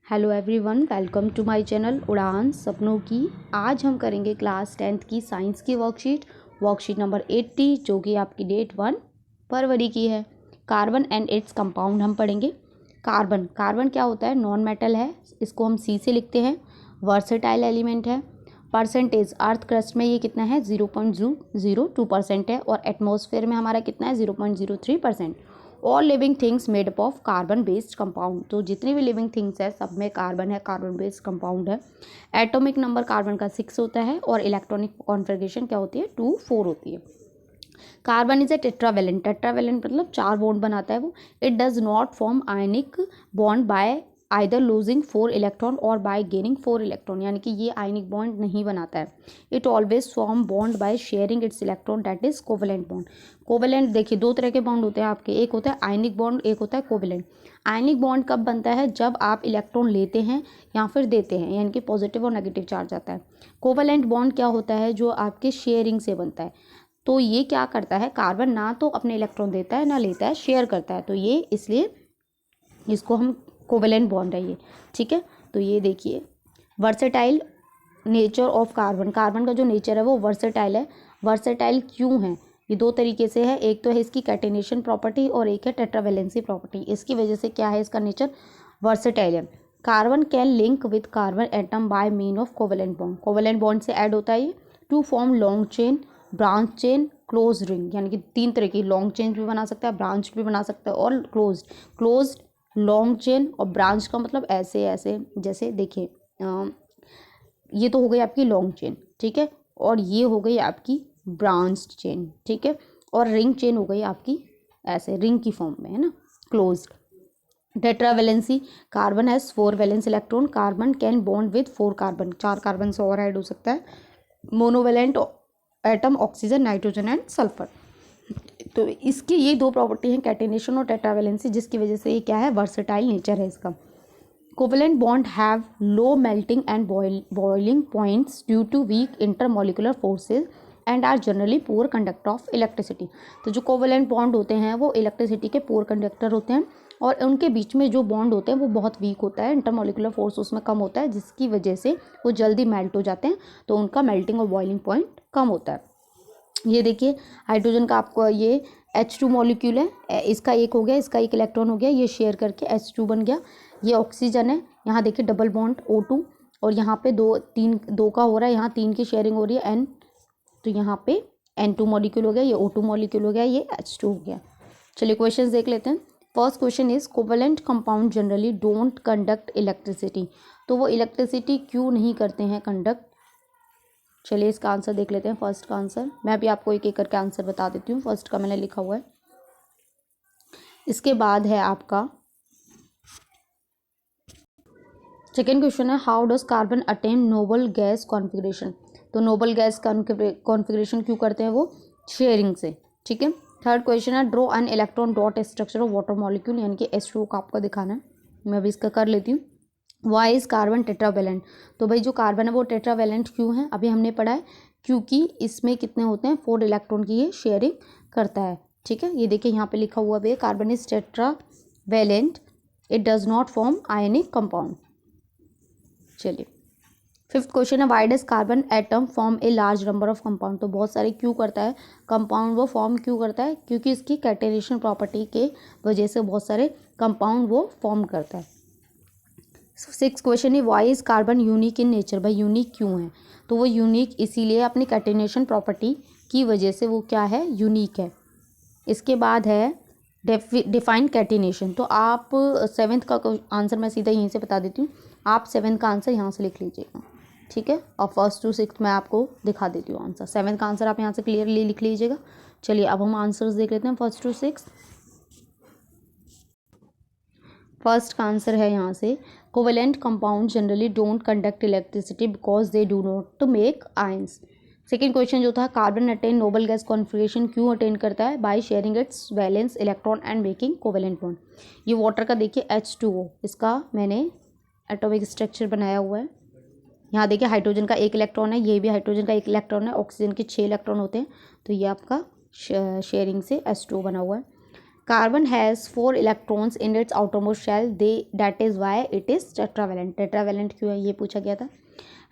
Hello everyone, welcome to my channel उड़ान सपनों की। आज हम करेंगे क्लास 10th की साइंस की वर्कशीट नंबर 80, जो कि आपकी डेट 1 फरवरी की है। कार्बन एंड इट्स कंपाउंड हम पढ़ेंगे। कार्बन क्या होता है? नॉन मेटल है, इसको हम सी से लिखते हैं। वर्सेटाइल एलिमेंट है। परसेंटेज अर्थ क्रस्ट में ये कितना है? 0.002% है, और एटमॉस्फेयर में हमारा कितना है? 0.03%। All living things made up of carbon based compound. तो जितनी भी लिविंग थिंग्स है सब में कार्बन है, कार्बन बेस्ड कंपाउंड है। एटॉमिक नंबर कार्बन का 6 होता है, और इलेक्ट्रॉनिक कॉन्फ़िगरेशन क्या होती है? 2 4 होती है। कार्बन इज ए टेट्रावेलेंट मतलब 4 बॉन्ड बनाता है वो। It does not form ionic bond by either losing 4 electron और बाय गेनिंग 4 इलेक्ट्रॉन, यानी कि ये आयनिक बॉन्ड नहीं बनाता है। It always form bond by sharing it's electron, that is covalent bond. Covalent देखिए, 2 तरह के बॉन्ड होते हैं आपके, एक होता है आयनिक बॉन्ड, एक होता है कोवेलेंट। आयनिक बॉन्ड कब बनता है? जब आप इलेक्ट्रॉन लेते हैं या फिर देते हैं, यानी कि पॉजिटिव और नेगेटिव चार्ज आता है। कोवेलेंट बॉन्ड क्या होता है? जो आपके शेयरिंग से बनता है। तो ये क्या करता है? कार्बन ना तो अपने इलेक्ट्रॉन देता है ना लेता है, शेयर करता है। तो ये इसलिए इसको हम कोवेलेंट बॉन्ड है ये, ठीक है। तो ये देखिए, वर्सेटाइल नेचर ऑफ कार्बन का जो नेचर है वो वर्सेटाइल है। वर्सेटाइल क्यों है? ये 2 तरीके से है, एक तो है इसकी कैटेनेशन प्रॉपर्टी और एक है टेट्रावेलेंसी प्रॉपर्टी। इसकी वजह से क्या है? इसका नेचर वर्सेटाइल है। Carbon can link with carbon atom by mean of covalent bond. Covalent bond से ऐड होता है ये to form long chain, branch chain, close ring, यानी कि 3 तरह की लॉन्ग चेन भी बना सकता है, ब्रांच भी बना सकता है, और क्लोज लॉन्ग चेन। और ब्रांच का मतलब ऐसे ऐसे, जैसे देखिए ये तो हो गई आपकी लॉन्ग चेन, ठीक है, और ये हो गई आपकी ब्रांच चेन, ठीक है, और रिंग चेन हो गई आपकी ऐसे रिंग की फॉर्म में, है ना, close. Tetravalency, carbon has 4 valence electron. Carbon can bond with 4 carbon, 4 carbon से और ऐड हो सकता है। Monovalent atom, oxygen, nitrogen and sulphur. तो इसकी ये 2 प्रॉपर्टी हैं, कैटेनेशन और टेट्रावेलेंसी, जिसकी वजह से ये क्या है? वर्सेटाइल नेचर है इसका। Covalent bond have low melting and boiling points due to weak intermolecular forces and are generally poor conductor of electricity. तो जो कोवेलेंट बॉन्ड होते हैं वो इलेक्ट्रिसिटी के पुअर कंडक्टर होते हैं, और उनके बीच में जो बॉन्ड होते हैं वो बहुत वीक होता है, इंटरमोलिकुलर फोर्स उसमें कम होता है, जिसकी वजह से वो जल्दी मेल्ट हो जाते हैं, तो उनका मेल्टिंग और बॉइलिंग पॉइंट कम होता है। ये देखिए, हाइड्रोजन का आपको ये H2 मॉलिक्यूल है, इसका एक हो गया, इसका एक इलेक्ट्रॉन हो गया, ये शेयर करके H2 बन गया। ये ऑक्सीजन है, यहाँ देखिए डबल बॉन्ड O2, और यहाँ पे 2 का हो रहा है, यहाँ 3 की शेयरिंग हो रही है N, तो यहाँ पे N2 मॉलिक्यूल हो गया, ये O2 मॉलिक्यूल हो गया, ये H2 हो गया। चलिए क्वेश्चन देख लेते हैं। First question is covalent compound generally don't conduct electricity. तो वो इलेक्ट्रिसिटी क्यों नहीं करते हैं कंडक्ट? चलिए इसका आंसर देख लेते हैं। फर्स्ट का आंसर मैं अभी आपको एक एक करके आंसर बता देती हूँ। फर्स्ट का मैंने लिखा हुआ है, इसके बाद है आपका सेकेंड क्वेश्चन है, how does carbon attain noble gas configuration. तो नोबल गैस कॉन्फिगरेशन क्यों करते हैं? वो शेयरिंग से, ठीक है। थर्ड क्वेश्चन है, draw an electron dot structure of water molecule, यानी कि H2O का आपको दिखाना है। मैं अभी इसका कर लेती हूँ। Why is carbon tetravalent. तो भाई जो कार्बन है वो टेट्रावेलेंट क्यों है? अभी हमने पढ़ा है, क्योंकि इसमें कितने होते हैं? 4 इलेक्ट्रॉन की ये शेयरिंग करता है, ठीक है। ये देखिए यहाँ पे लिखा हुआ भी है, carbon is tetravalent, it does not form ionic compound. चलिए फिफ्थ क्वेश्चन है, why does carbon atom form a large number of compound. तो बहुत सारे क्यों करता है कंपाउंड, वो फॉर्म क्यों करता है? क्योंकि इसकी कैटेनेशन प्रॉपर्टी के वजह से बहुत सारे कंपाउंड वो फॉर्म करता है। सिक्स क्वेश्चन है, why is carbon unique in nature. भाई यूनिक क्यों है? तो वो यूनिक इसीलिए अपनी कैटेनेशन प्रॉपर्टी की वजह से वो क्या है? यूनिक है। इसके बाद है डिफाइन कैटेनेशन। तो आप 7th का आंसर मैं सीधा यहीं से बता देती हूँ, आप 7th का आंसर यहाँ से लिख लीजिएगा, ठीक है। और 1st to 6th मैं आपको दिखा देती हूँ आंसर। 7th का आंसर आप यहाँ से क्लियरली लिख लीजिएगा। चलिए अब हम आंसर्स देख लेते हैं 1st to 6th। फर्स्ट का आंसर है यहाँ से, covalent compound generally don't conduct electricity because they do not to make ions. Second question जो था, carbon attain noble gas configuration क्यों अटेन करता है? By sharing its valence electron and making covalent bond. ये water का देखिए H2O, इसका मैंने एटॉमिक स्ट्रक्चर बनाया हुआ है। यहाँ देखिए हाइड्रोजन का 1 इलेक्ट्रॉन है, ये भी हाइड्रोजन का 1 इलेक्ट्रॉन है, ऑक्सीजन के 6 इलेक्ट्रॉन होते हैं, तो ये आपका शेयरिंग से H2O बना हुआ है। Carbon has 4 electrons in its outermost shell that is why it is tetravalent. Tetravalent क्यों है ये पूछा गया था।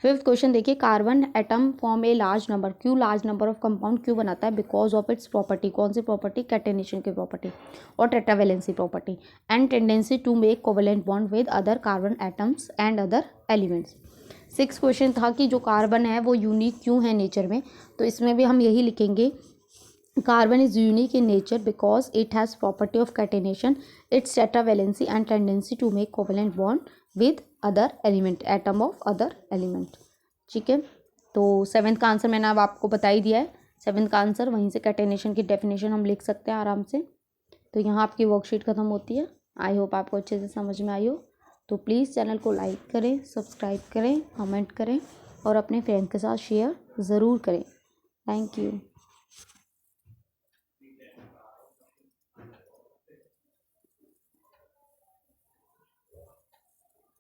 फिफ्थ क्वेश्चन देखिए, carbon atom form a large number, क्यों लार्ज नंबर ऑफ कंपाउंड क्यों बनाता है, बिकॉज ऑफ इट्स प्रॉपर्टी, कौन सी प्रॉपर्टी, कैटेनेशन की प्रॉपर्टी और tetravalency property, and tendency to make covalent bond with other carbon atoms and other elements. Six question था कि जो कार्बन है वो यूनिक क्यों है नेचर में, तो इसमें भी हम यही लिखेंगे, carbon is unique in nature because it has property of catenation, its tetravalency and tendency to make covalent bond with other element, atom of other element. ठीक है, तो सेवन्थ का आंसर मैंने अब आपको बता ही दिया है, सेवन्थ का आंसर, वहीं से कैटेनेशन की डेफिनेशन हम लिख सकते हैं आराम से। तो यहाँ आपकी वर्कशीट खत्म होती है। आई होप आपको अच्छे से समझ में आई हो। तो प्लीज़ चैनल को लाइक करें, सब्सक्राइब करें, कमेंट करें और अपने फ्रेंड के साथ शेयर ज़रूर करें। Thank you.